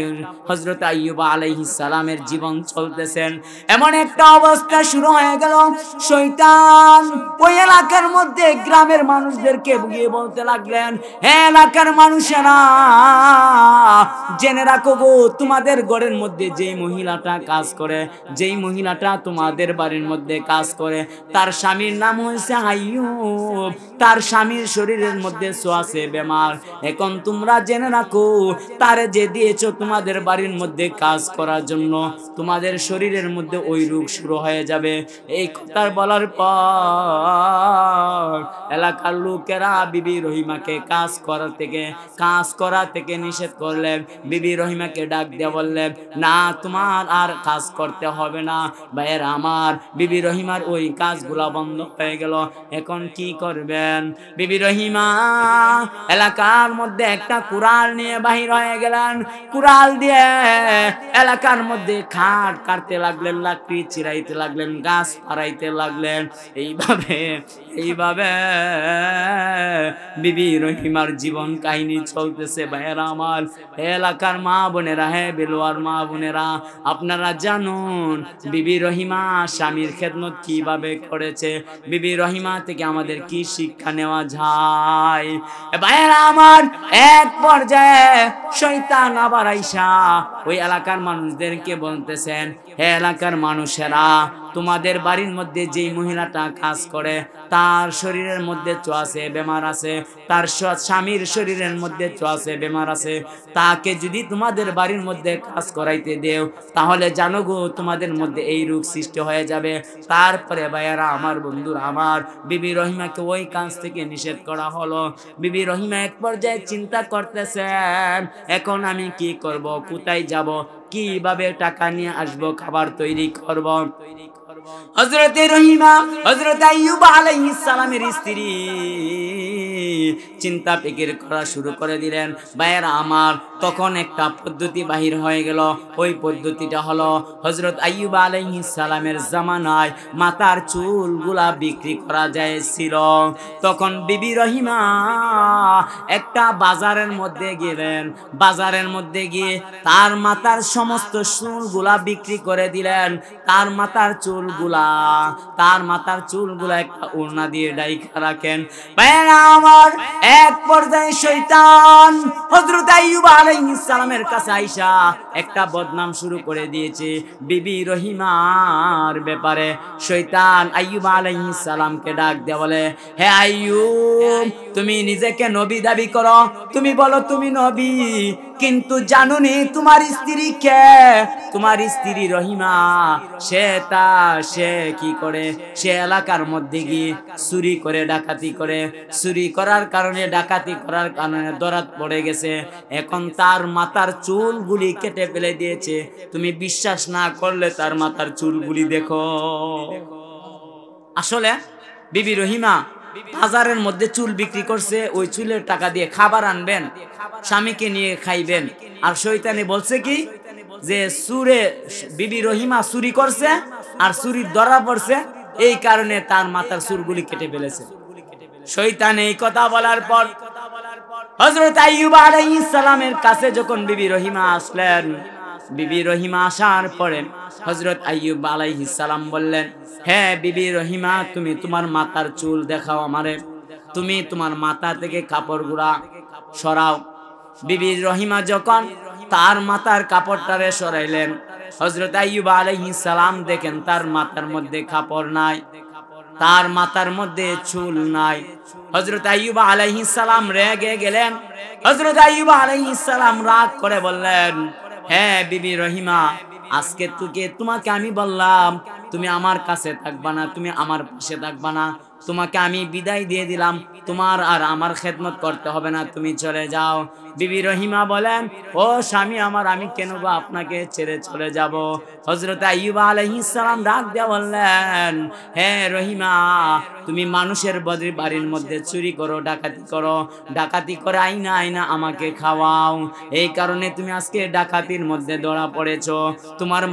হযরত আইয়ুব আলাইহিস সালামের জীবন চলতেছেন। এমন একটা অবস্থা শুরু হয়ে গেল, শয়তান ওই এলাকার মধ্যে গ্রামের মানুষদেরকে গিয়ে বলতে লাগলেন, হে এলাকার মানুষেরা, জেনে রাখো গো, তোমাদের ঘরের মধ্যে যেই মহিলাটা কাজ করে, যেই মহিলাটা তোমাদের বাড়ির মধ্যে কাজ করে, তার স্বামীর নাম হয়েছে আইয়ুব। তার স্বামীর শরীরের মধ্যে ছোঁয়াচে বেমার। এখন তোমরা জেনে রাখো, তারে যে দিয়েছো তোমাদের বাড়ির মধ্যে কাজ করার জন্য, তোমাদের শরীরের মধ্যে ওই রোগ শুরু হয়ে যাবে। এই কথা বলার পর এলাকার লোকেরা বিবি রহিমাকে কাজ করা থেকে নিষেধ করলেন। বিবি রহিমাকে ডাক দিয়ে বললেন, না, তোমার আর কাজ করতে হবে না। ভাইয়ের আমার, বিবি রহিমার ওই কাজগুলা বন্ধ হয়ে গেল। এখন কি করবেন? বিবি রহিমা এলাকার মধ্যে একটা কুড়াল নিয়ে বাহির হয়ে গেলেন। কুড়াল দিয়ে এলাকার মধ্যে খাট কাটতে লাগলেন, লাকড়ি চিরাইতে লাগলেন, গাছ ফাড়াইতে লাগলেন। এইভাবে বিবি রহিমার জীবন কাহিনী চলতেছে। ভাইয়েরা আমার, এলাকার মা বোনেরা, বেলোয়ার মা বোনেরা, আপনারা জানুন বিবি রহিমা স্বামীর খেদমত কিভাবে করেছে। বিবি রহিমা থেকে আমাদের কি শিক্ষা নেওয়া যায়? ভাইয়েরা আমার, এক পর্যায়ে শয়তান আবার আইসা ওই এলাকার মানুষদেরকে বলতেছেন, হে এলাকার মানুষেরা, তোমাদের বাড়ির মধ্যে যেই মহিলাটা কাজ করে, তার শরীরের মধ্যে ছোঁয়াচে বেমার আছে, তার স্বামীর শরীরের মধ্যে ছোঁয়াচে বেমার আছে। তাকে যদি তোমাদের বাড়ির মধ্যে কাজ করাইতে দেও, তাহলে জানো গো, তোমাদের মধ্যে এই রোগ সৃষ্টি হয়ে যাবে। তারপরে ভাইয়ারা আমার, বন্ধুরা আমার, বিবি রহিমাকে ওই কাজ থেকে নিষেধ করা হলো। বিবি রহিমা এক পর্যায়ে চিন্তা করতেছেন, এখন আমি কি করব, কোথায় যাব, কিভাবে টাকা নিয়ে আসবো, খাবার তৈরি করব। হযরতে রহিমা হযরত আইয়ুব আলাইহিস সালামের স্ত্রী চিন্তা ফিকির করা শুরু করে দিলেন। ভাইয়েরা আমার, তখন একটা পদ্ধতি বাহির হয়ে গেল। ওই পদ্ধতিটা হলো, হযরত আইয়ুব আলাইহিস সালামের জামানায় মাথার চুলগুলা বিক্রি করা যায়ছিল। তখন বিবি রহিমা একটা বাজারের মধ্যে গেলেন। বাজারের মধ্যে গিয়ে তার মাথার সমস্ত চুলগুলা বিক্রি করে দিলেন। তার মাথার চুলগুলা একটা ওড়না দিয়ে ঢাইকা রাখেন। ভাইয়েরা আমার, এক পর্যায়ে শয়তান হযরত আইয়ুব আলাইহিস সালামের কাছে আইসা একটা বদনাম শুরু করে দিয়েছে বিবি রহিমার ব্যাপারে। শয়তান আইয়ুব আলাইহিস সালামকে ডাক দিয়ে বলে, হে আইয়ুব, তুমি নিজেকে নবী দাবি করো, তুমি বলো তুমি নবী, কিন্তু জানুনি তোমার স্ত্রী কে? তোমার স্ত্রী রহিমা। সে কি করে? সে এলাকার মধ্যে গিয়ে চুরি করে, ডাকাতি করে, চুরি করার কারণে, ডাকাতি করার কারণে দরাত পড়ে গেছে। এখন তার মাথার চুলগুলি কেটে ফেলে দিয়েছে। তুমি বিশ্বাস না করলে তার মাথার চুলগুলি দেখো। আসলে বিবি রহিমা বাজারের মধ্যে চুল বিক্রি করছে। ওই চুলের টাকা দিয়ে খাবার আনবেন, স্বামীকে নিয়ে খাইবেন। আর শয়তানি বলছে কি যে বিবি রহিমা চুরি করছে আর চুরির ধরা পড়ছে, এই কারণে তার মাথার চুলগুলি কেটে ফেলেছে। শয়তান এই কথা বলার পর হযরত আইয়ুব আলাইহিস সালামের কাছে যখন বিবি রহিমা আসলেন, বিবি রহিমা আসার পরে হযরত আইয়ুব আলাইহিস সালাম বললেন, হ্যাঁ বিবি রহিমা, তুমি তোমার মাথার চুল দেখাও আমারে, তুমি তোমার মাথা থেকে কাপড়গুলা সরাও। বিবি রহিমা যখন তার মাথার কাপড়টারে সরাইলেন, হযরত আইয়ুব আলাইহিস সালাম দেখেন তার মাথার মধ্যে কাপড় নাই, তার মাথার মধ্যে চুল নাই। হযরত আইয়ুব আলাইহিস সালাম রেগে গেলেন। হযরত আইয়ুব আলাইহিস সালাম রাগ করে বললেন, হ্যাঁ বিবি রহিমা, আজকে তোমাকে আমি বললাম তুমি আমার কাছে থাকবা না, তুমি আমার পাশে থাকবা না, তোমাকে আমি বিদায় দিয়ে দিলাম, তোমার আর আমার খেদমত করতে হবে না, তুমি চলে যাও। বিবি রহিমা বলেন, ও স্বামী আমার, আমি কেন বা আপনাকে ছেড়ে চলে যাব? হযরত আইয়ুব আলাইহিস সালাম ডাক দিয়ে বললেন, হ্যাঁ রহিমা, তুমি মানুষের বাড়ির মধ্যে চুরি করো, ডাকাতি করে আইনা আমাকে খাওয়াও, এই কারণে তুমি আজকে ডাকাতির মধ্যে ধরা পড়েছো। তোমার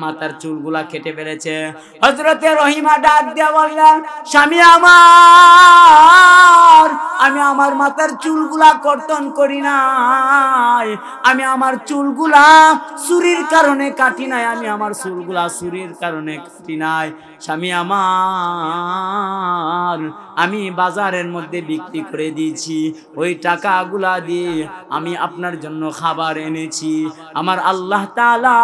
মাথার চুলগুলা কেটে ফেলেছে। হযরতে রহিমা ডাক দিয়ে বললেন, স্বামী আমার, আমি আমার মাথার চুলগুলা কর্তন করি নাই, আমি আমার চুলগুলা চুরির কারণে কাটি নাই, আমি আমার চুলগুলা চুরির কারণে কাটি নাই। স্বামী আমার, আমি বাজারের মধ্যে বিক্রি করে দিয়েছি, ওই টাকাগুলা দিয়ে আমি আপনার জন্য খাবার এনেছি। আমার আল্লাহ তাআলা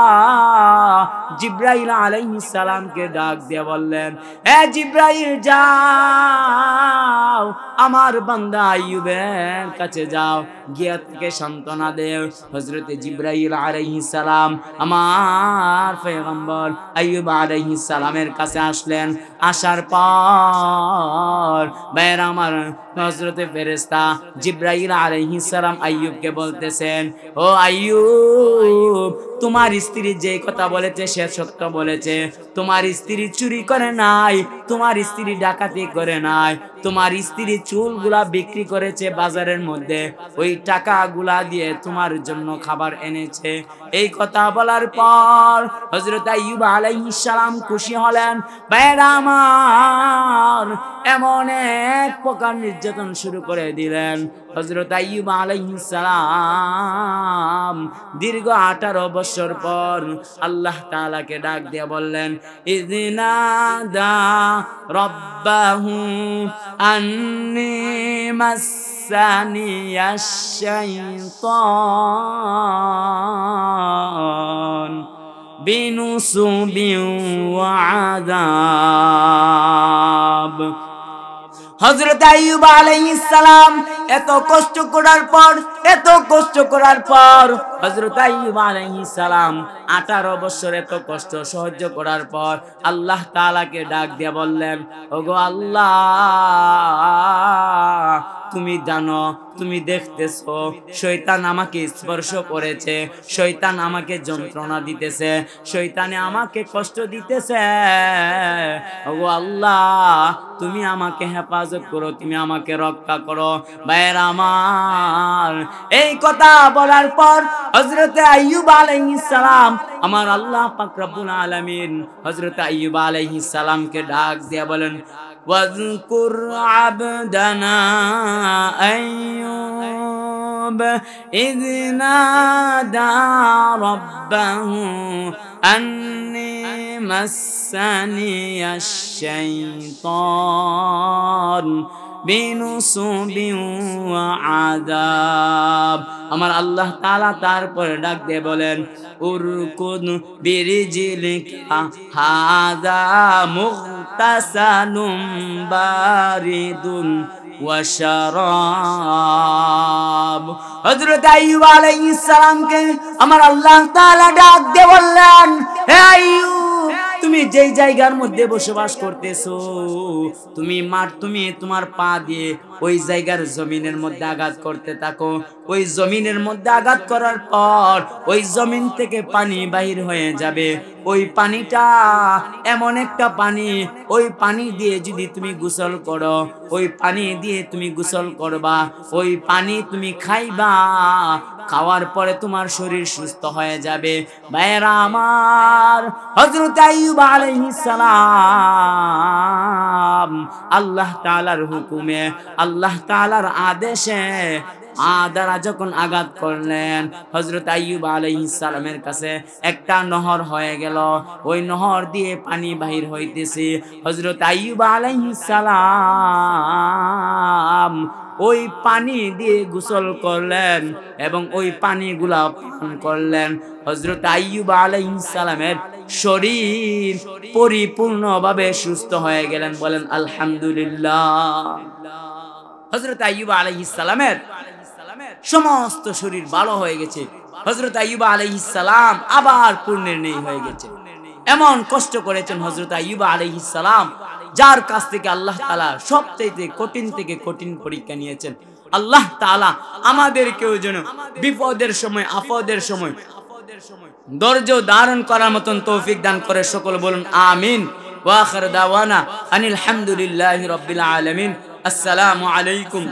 জিবরাইল আলাইহিস সালামকে ডাক দিয়ে বললেন, হে জিবরাইল যাও, আমার বান্দা আইয়ুবের কাছে যাও, গিয়া থেকে সান্ত্বনা দেও। হযরতে জিবরাইল আলাইহিস সালাম আমার পয়গম্বর আইয়ুব আলাইহিস সালামের কাছে আসলেন। আসার পর ভাইরা আমার, হযরতে ফেরেশতা জিবরাইল আলাইহিস সালাম আইয়ুবকে বলতেছেন, ও আইয়ুব, তোমার স্ত্রী যে কথা বলেছে সে সত্য বলেছে। তোমার স্ত্রী চুরি করে নাই, তোমার স্ত্রী ডাকাতি করে নাই, তোমার স্ত্রী চুলগুলা বিক্রি করেছে বাজারের মধ্যে, ওই টাকাগুলা দিয়ে তোমার জন্য খাবার এনেছে। এই কথা বলার পর হযরত আইয়ুব আলাইহিস সালাম খুশি হলেন। ভাইরা আমার, এমন এক প্রকার নির্যাতন শুরু করে দিলেন। হযরত আইয়ুব আলাইহিস সালাম দীর্ঘ 18 বছর পর আল্লাহ তাআলাকে ডাক দিয়ে বললেন, ইযনাদা রাব্বাহু আন্নী মাসানিয়াশ শাইতান বিনুসুবিন ওয়া আযাব। হযরত আইয়ুব আলাইহিস সালাম এত কষ্ট করার পর হযরত আইয়ুব আলাইহিস সালাম 18 বছর এত কষ্ট সহ্য করার পর আল্লাহ তাআলাকে ডাক দিয়ে বললেন, ওগো আল্লাহ, তুমি জানো, তুমি দেখতেছো শয়তান আমাকে স্পর্শ করেছে, শয়তান আমাকে যন্ত্রণা দিতেছে, শয়তানে আমাকে কষ্ট দিতেছে। ওগো আল্লাহ, তুমি আমাকে হেফাজত করো, তুমি আমাকে রক্ষা করো। ভাইরা আমার, এই কথা বলার পর হযরত আইয়ুব আলাইহিস সালাম, আমার আল্লাহ পাক রব্বুল আলামিন হযরত আইয়ুব আলাইহিস সালামকে ডাক দিয়ে বলেন, ওয়াযকুর আবদানা আইয়ুব ইয নাদা রাব্বাহু আন্নী মাসানিয়াশ শাইতান বিনুসুবিন ওয়া আযাব। আমার আল্লাহ তাআলা তারপরে ডাক দিয়ে বলেন, উরকুদ বিরিজিলিকা হাযা মুগতাসালুম বারিদুন ওয়া শারাব। হযরত আইয়ুব আলাইহিস সালামকে আমার আল্লাহ তাআলা ডাক দিয়ে বললেন, হে আইয়ুব, তুমি যেই জায়গার মধ্যে বসবাস করতেছো, তুমি তোমার পা দিয়ে ওই জায়গার জমিনের মধ্যে আঘাত করতে থাকো। ওই জমিনের মধ্যে আঘাত করার পর ওই জমিন থেকে পানি বাহির হয়ে যাবে। ওই পানিটা এমন একটা পানি, ওই পানি দিয়ে যদি তুমি গোসল করো, ওই পানি দিয়ে তুমি গোসল করবা, ওই পানি তুমি খাইবা, খাওয়ার পরে তোমার শরীর সুস্থ হয়ে যাবে। ভাইরা আমার, হযরত আইয়ুব আলাইহিস সালাম আল্লাহ তাআলার হুকুমে, আল্লাহ তাআলার আদেশে দ্বারা যখন আঘাত করলেন, হযরত আইয়ুব আলাইহিস সালামের কাছে একটা নহর হয়ে গেল। ওই নহর দিয়ে পানি বাহির হইতেছে। হযরত আইয়ুব আলাইহিস সালাম ওই পানি দিয়ে গোসল করলেন এবং ওই পানিগুলা পান করলেন। হযরত আইয়ুব আলাইহিস সালামের শরীর পরিপূর্ণভাবে সুস্থ হয়ে গেলেন। বলেন আলহামদুলিল্লাহ। হযরত আইয়ুব আলাইহিস সালামের সমস্ত শরীর ভালো হয়ে গেছে। হযরত আইয়ুব আলাইহিস সালাম আবার পুনর্নির্ণয় হয়ে গেছে। এমন কষ্ট করেছেন হযরত আইয়ুব আলাইহিস সালাম, যার কাছ থেকে আল্লাহ তাআলা সবচেয়ে কঠিন থেকে কঠিন পরীক্ষা নিয়েছেন। আল্লাহ তাআলা আমাদেরকেও যেন বিপদের সময়, আপদের সময় ধৈর্য ধারণ করার মতন তৌফিক দান করে। সকল বলুন আমিন। ওয়া আখির দাওয়ানা আনিল হামদুলিল্লাহি রাব্বিল আলামিন। আসসালামু আলাইকুম।